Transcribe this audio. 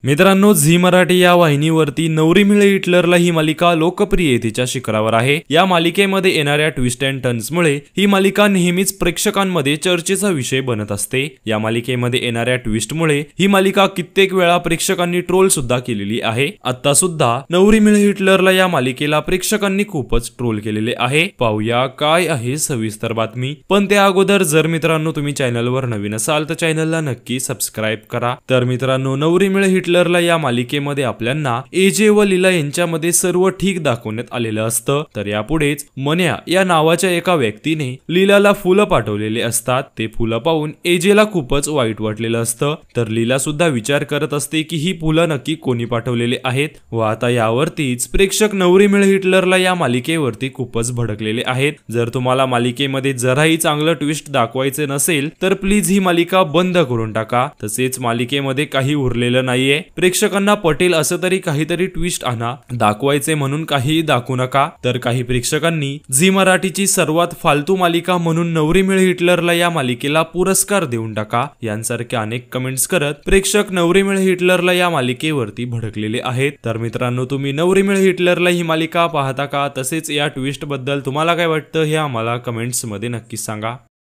मित्रांनो, झी मराठी या वाहिनीवरती नवरी मिळे हिटलरला ही मालिका लोकप्रियतेच्या शिखरावर आहे। या मालिकेमध्ये येणाऱ्या ट्विस्ट अँड टर्न्समुळे ही मालिका नेहमीच प्रेक्षकांमध्ये चर्चेचा विषय बनत असते। या मालिकेमध्ये येणाऱ्या ट्विस्टमुळे ही मालिका कित्येक वेळा प्रेक्षकांनी ट्रोल सुद्धा केलेली आहे। आता सुद्धा नवरी मिळे हिटलरला या मालिकेला प्रेक्षकांनी खूपच ट्रोल केलेले आहे। पाहूया काय आहे सविस्तर बातमी। पण त्या अगोदर जर मित्रांनो तुम्ही चॅनलवर नवीन असाल तर चॅनलला नक्की सबस्क्राइब करा। तर मित्रांनो, नवरी मिळे हिटलरला या मालिकेमध्ये आपल्याला एजे व लीला यांच्यामध्ये सर्व ठीक दाखवण्यात आलेलं असतं। तर यापुढेच मन्या या नावाच्या एका व्यक्तीने लीलाला फुलं पाठवलेले असतात। ते फुलं पाहून एजेला खूपच वाईट वाटलेलं असतं। तर लीला सुद्धा विचार करत असते की ही फुलं नक्की कोणी पाठवलेले आहेत। व आता यावरतीच प्रेक्षक नवरी मिळे हिटलरला या मालिकेवरती खूपच भडकलेले आहेत। जर तुम्हाला मालिकेमध्ये जराही चांगलं ट्विस्ट दाखवायचे नसेल तर प्लीज ही मालिका बंद करून टाका। तसेच मालिकेमध्ये काही उरलेलं नाहीये। प्रेक्षकांना पटेल असं तरी काहीतरी ट्विस्ट आणा, दाखवायचे म्हणून काही दाखवू नका। तर काही प्रेक्षकांनी झी मराठीची सर्वात फालतू मालिका म्हणून नवरी मिळे हिटलरला या मालिकेला पुरस्कार देऊन टाका यांसारखे अनेक कमेंट्स करत प्रेक्षक नवरी मिळे हिटलरला या मालिकेवरती भडकलेले आहेत। तर मित्रांनो, तुम्ही नवरी मिळे हिटलरला ही मालिका पाहता का? तसेच या ट्विस्ट बद्दल तुम्हाला काय वाटतं हे आम्हाला कमेंट्स मध्ये नक्की सांगा।